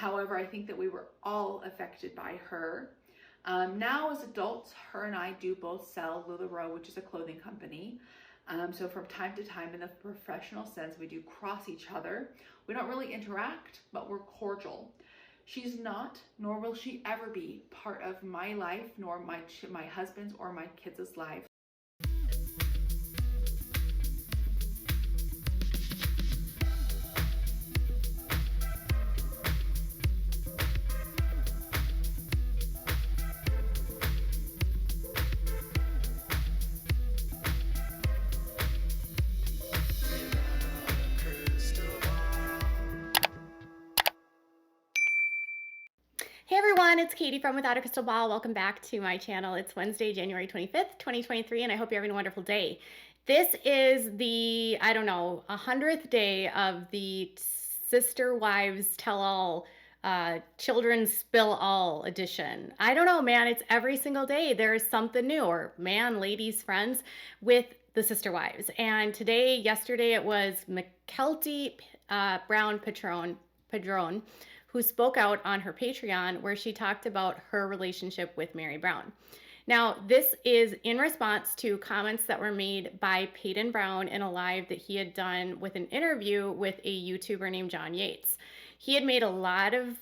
However, I think that we were all affected by her. Now as adults, her and I do both sell LuLaRoe, which is a clothing company. So from time to time, in the professional sense, we do cross each other. We don't really interact, but we're cordial. She's not, nor will she ever be, part of my life, nor my husband's or my kids' lives. Hey everyone, it's Katie from Without a Crystal Ball. Welcome back to my channel. It's Wednesday, January 25th, 2023, and I hope you're having a wonderful day. This is the, 100th day of the Sister Wives Tell All, Children Spill All edition. I don't know, man, it's every single day there's something new, or man, ladies, friends, with the Sister Wives. And yesterday it was Mykelti Brown Padron, who spoke out on her Patreon where she talked about her relationship with Meri Brown. Now, this is in response to comments that were made by Mykelti Brown in a live that he had done with an interview with a YouTuber named John Yates. He had made a lot of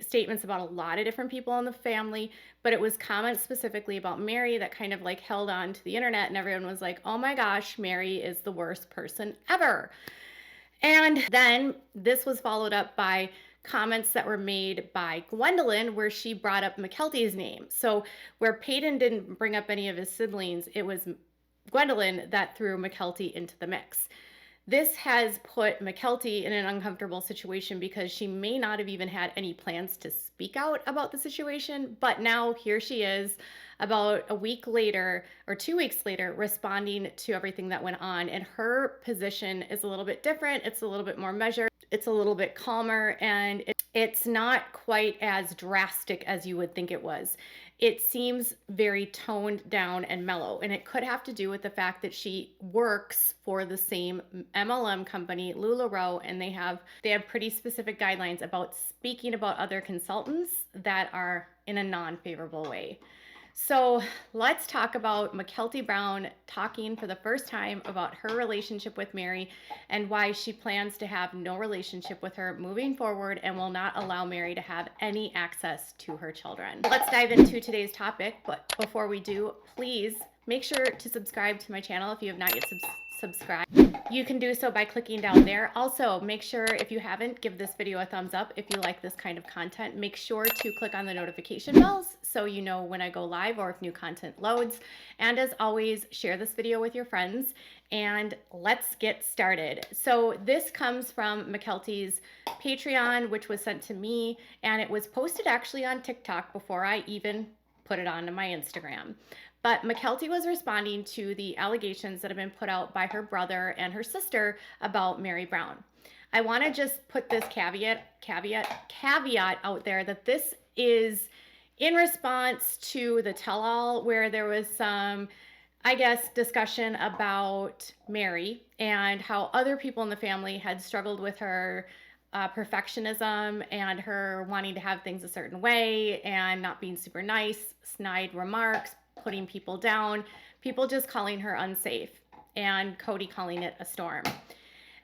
statements about a lot of different people in the family, but it was comments specifically about Meri that kind of like held on to the internet, and everyone was like, oh my gosh, Meri is the worst person ever. And then this was followed up by comments that were made by Gwendolyn where she brought up Mckelty's name. So where Peyton didn't bring up any of his siblings, it was Gwendolyn that threw Mckelty into the mix. This has put Mckelty in an uncomfortable situation because she may not have even had any plans to speak out about the situation, but now here she is about a week later or 2 weeks later responding to everything that went on, and her position is a little bit different. It's a little bit more measured. It's a little bit calmer, and it's not quite as drastic as you would think it was. It seems very toned down and mellow, and it could have to do with the fact that she works for the same MLM company, LuLaRoe, and they have pretty specific guidelines about speaking about other consultants that are in a non-favorable way. So let's talk about Mykelti Brown talking for the first time about her relationship with Meri and why she plans to have no relationship with her moving forward and will not allow Meri to have any access to her children. Let's dive into today's topic, but before we do, please make sure to subscribe to my channel if you have not yet subscribed. You can do so by clicking down there. Also, make sure, if you haven't, give this video a thumbs up if you like this kind of content. Make sure to click on the notification bells so you know when I go live or if new content loads. And as always, share this video with your friends, and let's get started. So this comes from Mckelty's Patreon, which was sent to me, and it was posted actually on TikTok before I even put it onto my Instagram. But Mckelty was responding to the allegations that have been put out by her brother and her sister about Meri Brown. I want to just put this caveat out there that this is in response to the tell-all where there was some, I guess, discussion about Meri and how other people in the family had struggled with her perfectionism and her wanting to have things a certain way and not being super nice, snide remarks, putting people down, people just calling her unsafe, and Cody calling it a storm.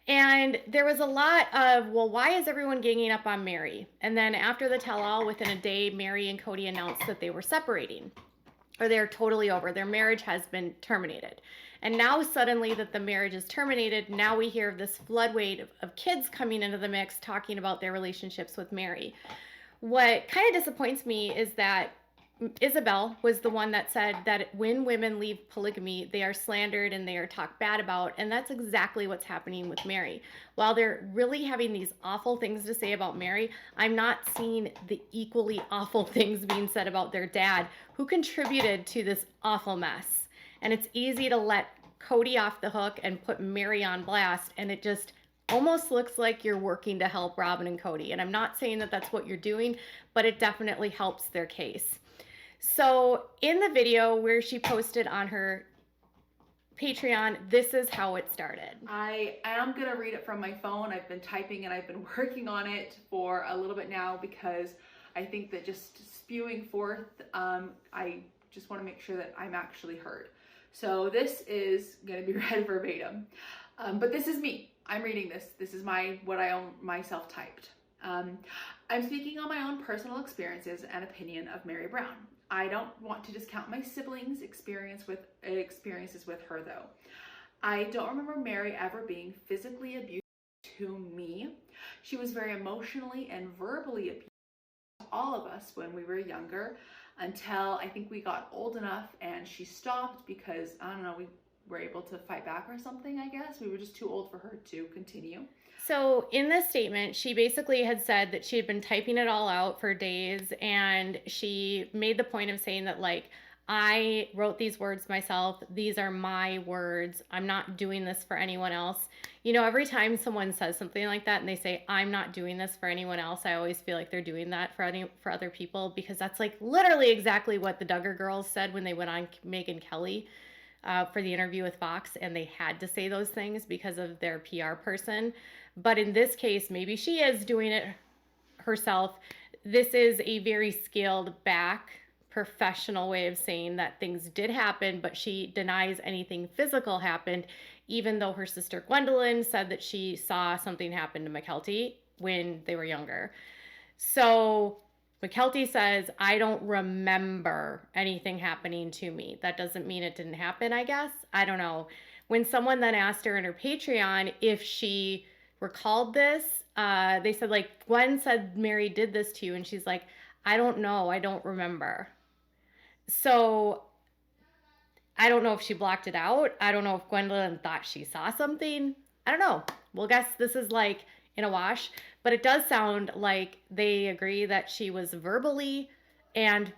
And there was a lot of, well, why is everyone ganging up on Meri? And then after the tell-all, within a day, Meri and Cody announced that they were separating, or they're totally over. Their marriage has been terminated. And now suddenly that the marriage is terminated, now we hear of this floodway of kids coming into the mix talking about their relationships with Meri. What kind of disappoints me is that Isabel was the one that said that when women leave polygamy, they are slandered and they are talked bad about. And that's exactly what's happening with Meri. While they're really having these awful things to say about Meri, I'm not seeing the equally awful things being said about their dad, who contributed to this awful mess. And it's easy to let Cody off the hook and put Meri on blast. And it just almost looks like you're working to help Robin and Cody. And I'm not saying that that's what you're doing, but it definitely helps their case. So in the video where she posted on her Patreon, this is how it started. I am going to read it from my phone. I've been typing and I've been working on it for a little bit now because I think that just spewing forth, I just want to make sure that I'm actually heard. So this is going to be read verbatim, but this is me. I'm reading this. This is what I own myself typed. I'm speaking on my own personal experiences and opinion of Meri Brown. I don't want to discount my siblings' experiences with her though. I don't remember Meri ever being physically abused to me. She was very emotionally and verbally abused to all of us when we were younger until I think we got old enough and she stopped because, I don't know, we were able to fight back or something, I guess. We were just too old for her to continue. So in this statement, she basically had said that she had been typing it all out for days, and she made the point of saying that, like, I wrote these words myself. These are my words. I'm not doing this for anyone else. You know, every time someone says something like that and they say, I'm not doing this for anyone else, I always feel like they're doing that for other people, because that's like literally exactly what the Duggar girls said when they went on Megyn Kelly for the interview with Fox, and they had to say those things because of their PR person. But in this case, maybe she is doing it herself. This is a very scaled back, professional way of saying that things did happen, but she denies anything physical happened, even though her sister Gwendolyn said that she saw something happen to Mckelty when they were younger. So Mckelty says, I don't remember anything happening to me. That doesn't mean it didn't happen, I guess. I don't know. When someone then asked her in her Patreon if she recalled this, they said, like, Gwen said Meri did this to you, and she's like, I don't know, I don't remember. So I don't know if she blocked it out. I don't know if Gwendolyn thought she saw something. I don't know. We'll guess this is like in a wash, but it does sound like they agree that she was verbally and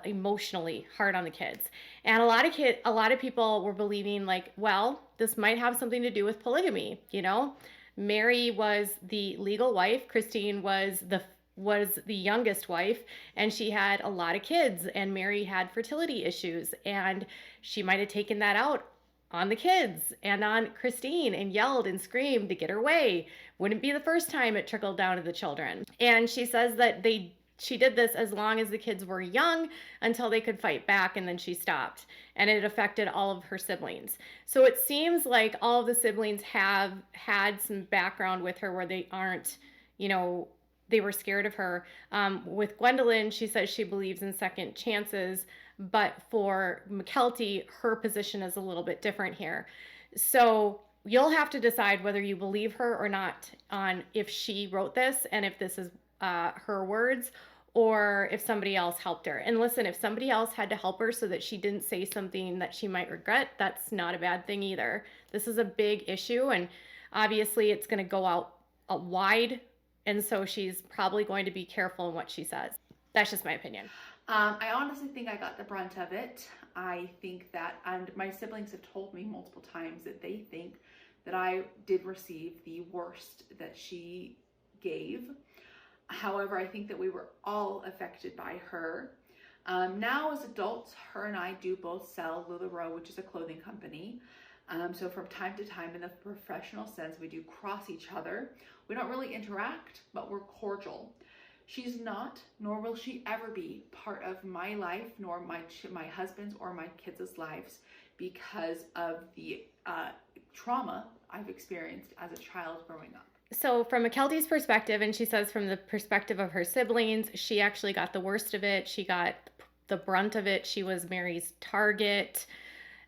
emotionally hard on the kids. And a lot of people were believing, like, well, this might have something to do with polygamy, you know? Meri was the legal wife. Christine was the youngest wife, and she had a lot of kids, and Meri had fertility issues, and she might have taken that out on the kids and on Christine and yelled and screamed to get her way. Wouldn't be the first time it trickled down to the children. And she says that she did this as long as the kids were young until they could fight back, and then she stopped. And it affected all of her siblings. So it seems like all of the siblings have had some background with her where they aren't, you know, they were scared of her. With Gwendolyn, she says she believes in second chances, but for Mckelty, her position is a little bit different here. So you'll have to decide whether you believe her or not on if she wrote this and if this is her words, or if somebody else helped her. And listen, if somebody else had to help her so that she didn't say something that she might regret, that's not a bad thing either. This is a big issue, and obviously it's going to go out wide, and so she's probably going to be careful in what she says. That's just my opinion. I honestly think I got the brunt of it. I think that, and my siblings have told me multiple times that they think that I did receive the worst that she gave. However, I think that we were all affected by her. Now as adults, her and I do both sell LuLaRoe, which is a clothing company. So from time to time, in the professional sense, we do cross each other. We don't really interact, but we're cordial. She's not, nor will she ever be, part of my life, nor my husband's or my kids' lives, because of the trauma I've experienced as a child growing up. So from Mckelty's perspective, and she says from the perspective of her siblings, she actually got the worst of it. She got the brunt of it. She was Meri's target.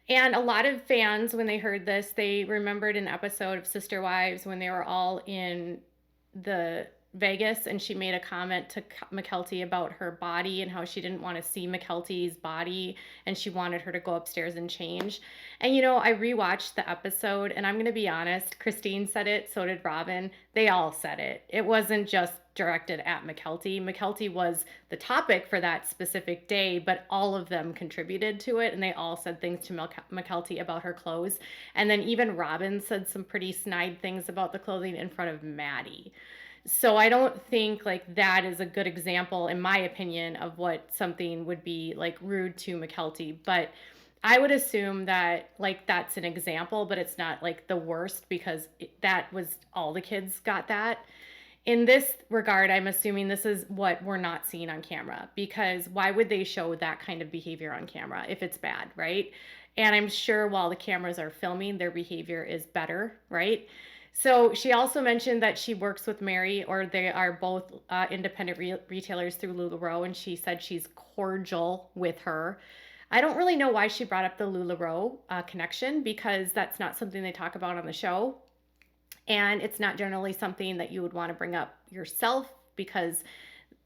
And a lot of fans, when they heard this, they remembered an episode of Sister Wives when they were all in the Vegas, and she made a comment to Mckelty about her body and how she didn't want to see Mckelty's body, and she wanted her to go upstairs and change. And you know, I rewatched the episode, and I'm going to be honest, Christine said it, so did Robin. They all said it. It wasn't just directed at Mckelty. Mckelty was the topic for that specific day, but all of them contributed to it, and they all said things to Mckelty about her clothes. And then even Robin said some pretty snide things about the clothing in front of Maddie. So I don't think like that is a good example, in my opinion, of what something would be like rude to Mckelty. But I would assume that like that's an example, but it's not like the worst because that was all the kids got that. In this regard, I'm assuming this is what we're not seeing on camera, because why would they show that kind of behavior on camera if it's bad, right? And I'm sure while the cameras are filming, their behavior is better, right? So she also mentioned that she works with Meri, or they are both independent retailers through LuLaRoe, and she said she's cordial with her. I don't really know why she brought up the LuLaRoe connection, because that's not something they talk about on the show. And it's not generally something that you would want to bring up yourself, because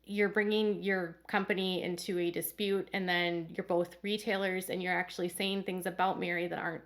you're bringing your company into a dispute, and then you're both retailers and you're actually saying things about Meri that aren't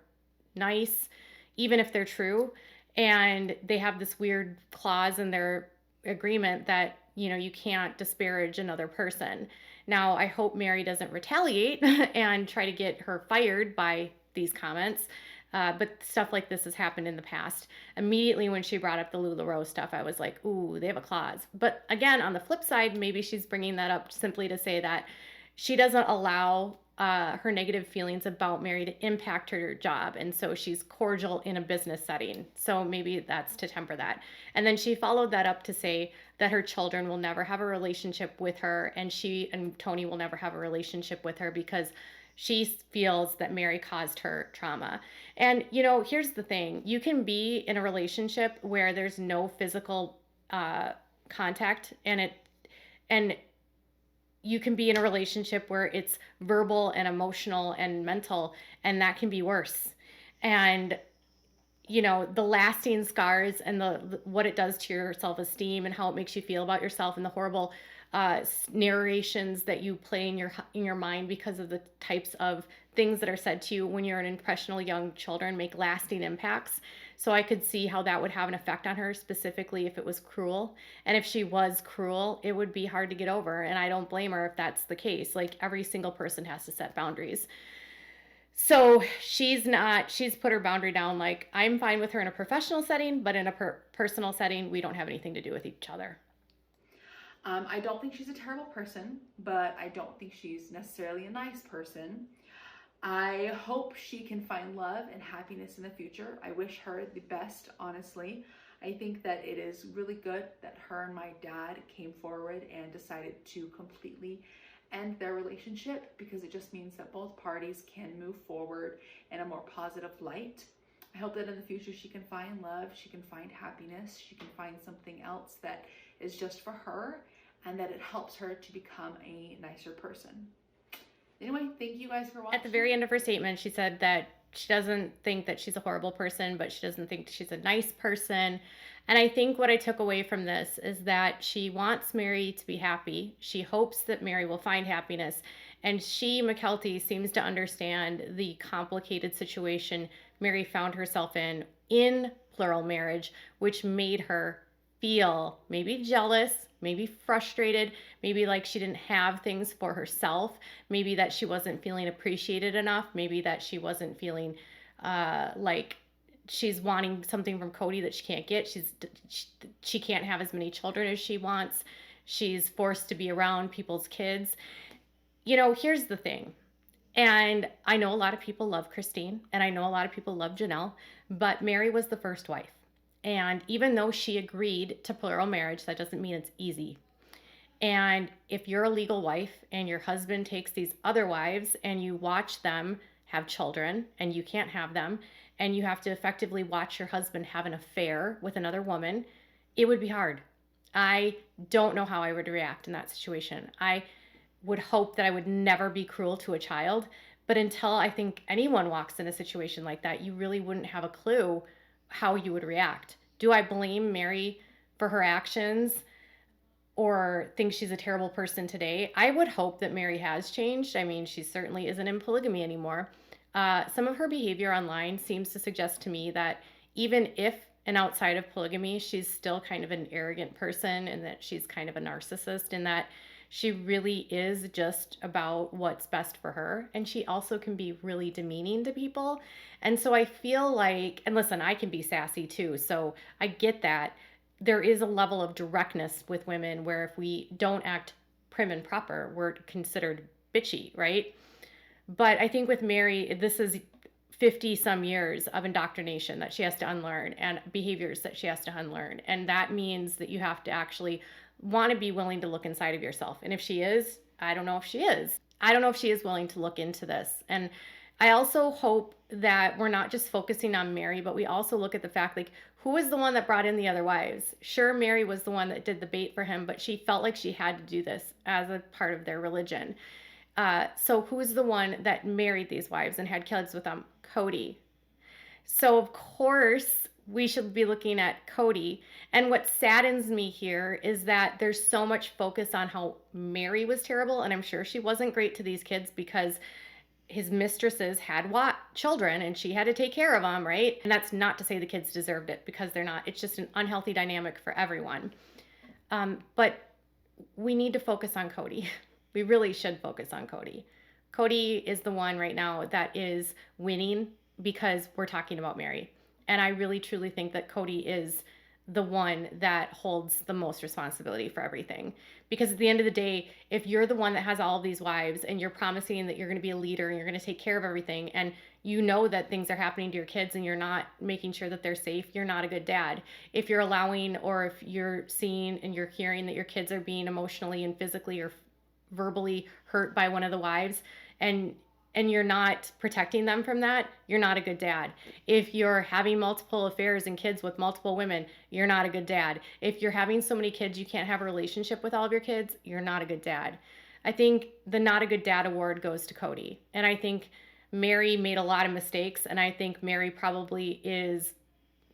nice, even if they're true. And they have this weird clause in their agreement that, you know, you can't disparage another person. Now, I hope Meri doesn't retaliate and try to get her fired by these comments. But stuff like this has happened in the past. Immediately when she brought up the LuLaRoe stuff, I was like, ooh, they have a clause. But again, on the flip side, maybe she's bringing that up simply to say that she doesn't allow her negative feelings about Meri to impact her job. And so she's cordial in a business setting. So maybe that's to temper that. And then she followed that up to say that her children will never have a relationship with her, and she and Tony will never have a relationship with her because she feels that Meri caused her trauma. And, you know, here's the thing. You can be in a relationship where there's no physical contact, and you can be in a relationship where it's verbal and emotional and mental, and that can be worse. And, you know, the lasting scars and the what it does to your self-esteem and how it makes you feel about yourself, and the horrible narrations that you play in your mind because of the types of things that are said to you when you're an impressionable young children make lasting impacts. So I could see how that would have an effect on her, specifically if it was cruel. And if she was cruel, it would be hard to get over. And I don't blame her if that's the case. Like, every single person has to set boundaries. So she's put her boundary down. Like, I'm fine with her in a professional setting, but in a personal setting, we don't have anything to do with each other. I don't think she's a terrible person, but I don't think she's necessarily a nice person. I hope she can find love and happiness in the future. I wish her the best, honestly. I think that it is really good that her and my dad came forward and decided to completely end their relationship, because it just means that both parties can move forward in a more positive light. I hope that in the future she can find love, she can find happiness, she can find something else that is just for her, and that it helps her to become a nicer person. Anyway, thank you guys for watching. At the very end of her statement, she said that she doesn't think that she's a horrible person, but she doesn't think she's a nice person. And I think what I took away from this is that she wants Meri to be happy. She hopes that Meri will find happiness. And she, Mckelty, seems to understand the complicated situation Meri found herself in plural marriage, which made her feel maybe jealous, maybe frustrated, maybe like she didn't have things for herself, maybe that she wasn't feeling appreciated enough, maybe that she wasn't feeling like she's wanting something from Cody that she can't get. She can't have as many children as she wants. She's forced to be around people's kids. You know, here's the thing. And I know a lot of people love Christine, and I know a lot of people love Janelle, but Meri was the first wife. And even though she agreed to plural marriage, that doesn't mean it's easy. And if you're a legal wife and your husband takes these other wives and you watch them have children and you can't have them, and you have to effectively watch your husband have an affair with another woman, it would be hard. I don't know how I would react in that situation. I would hope that I would never be cruel to a child, but until I think anyone walks in a situation like that, you really wouldn't have a clue how you would react. Do I blame Meri for her actions or think she's a terrible person today? I would hope that Meri has changed. I mean, she certainly isn't in polygamy anymore. Some of her behavior online seems to suggest to me that even if and outside of polygamy, she's still kind of an arrogant person, and that she's kind of a narcissist, and that she really is just about what's best for her. And she also can be really demeaning to people. And so I feel like, and listen, I can be sassy too, so I get that. There is a level of directness with women where if we don't act prim and proper, we're considered bitchy, right? But I think with Meri, this is 50 some years of indoctrination that she has to unlearn and behaviors that she has to unlearn. And that means that you have to actually want to be willing to look inside of yourself. And if she is, I don't know if she is. I don't know if she is willing to look into this. And I also hope that we're not just focusing on Meri, but we also look at the fact, like, who was the one that brought in the other wives? Sure, Meri was the one that did the bait for him, but she felt like she had to do this as a part of their religion. So who's the one that married these wives and had kids with them? Cody. So of course we should be looking at Cody. And what saddens me here is that there's so much focus on how Meri was terrible, and I'm sure she wasn't great to these kids because his mistresses had children and she had to take care of them, right? And that's not to say the kids deserved it, because they're not. It's just an unhealthy dynamic for everyone. But we need to focus on Cody. We really should focus on Cody. Cody is the one right now that is winning because we're talking about Meri. And I really truly think that Cody is the one that holds the most responsibility for everything. Because at the end of the day, if you're the one that has all of these wives and you're promising that you're going to be a leader and you're going to take care of everything, and you know that things are happening to your kids and you're not making sure that they're safe, you're not a good dad. If you're allowing, or if you're seeing and you're hearing that your kids are being emotionally and physically or verbally hurt by one of the wives, and you're not protecting them from that, you're not a good dad. If you're having multiple affairs and kids with multiple women, you're not a good dad. If you're having so many kids you can't have a relationship with all of your kids, you're not a good dad. I think the not a good dad award goes to Cody. And I think Meri made a lot of mistakes, and I think Meri probably is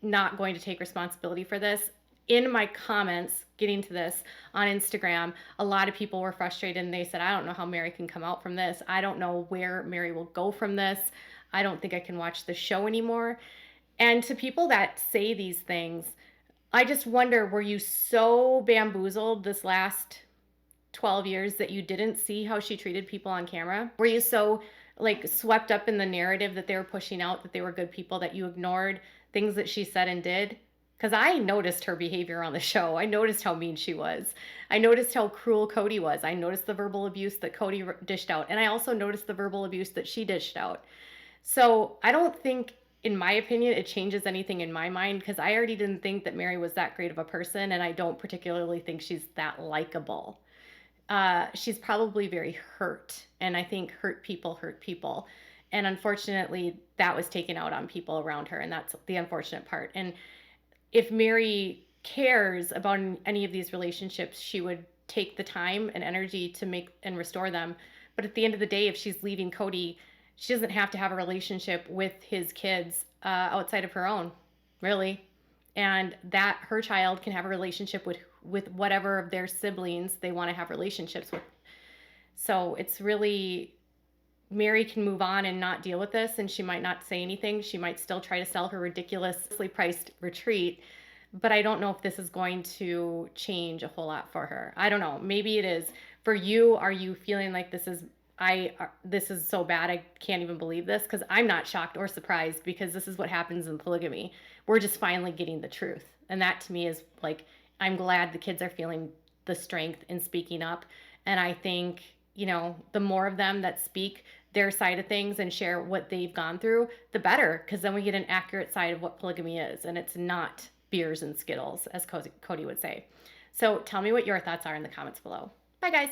not going to take responsibility for this. In my comments getting to this on Instagram, a lot of people were frustrated and they said, I don't know how Meri can come out from this. I don't know where Meri will go from this. I don't think I can watch the show anymore. And to people that say these things, I just wonder, were you so bamboozled this last 12 years that you didn't see how she treated people on camera? Were you so like swept up in the narrative that they were pushing out that they were good people that you ignored things that she said and did? Because I noticed her behavior on the show. I noticed how mean she was. I noticed how cruel Cody was. I noticed the verbal abuse that Cody dished out. And I also noticed the verbal abuse that she dished out. So I don't think, in my opinion, it changes anything in my mind, because I already didn't think that Meri was that great of a person, and I don't particularly think she's that likable. She's probably very hurt, and I think hurt people hurt people. And unfortunately, that was taken out on people around her, and that's the unfortunate part. And if Meri cares about any of these relationships, she would take the time and energy to make and restore them. But at the end of the day, if she's leaving Cody, she doesn't have to have a relationship with his kids outside of her own, really. And that her child can have a relationship with whatever of their siblings they want to have relationships with. So it's really, Meri can move on and not deal with this, and she might not say anything. She might still try to sell her ridiculously priced retreat, but I don't know if this is going to change a whole lot for her. I don't know. Maybe it is. For you, are you feeling like this is so bad, I can't even believe this? Because I'm not shocked or surprised, because this is what happens in polygamy. We're just finally getting the truth. And that to me is like, I'm glad the kids are feeling the strength in speaking up. And I think, the more of them that speak their side of things and share what they've gone through, the better, because then we get an accurate side of what polygamy is, and it's not beers and Skittles, as Cody would say. So tell me what your thoughts are in the comments below. Bye, guys.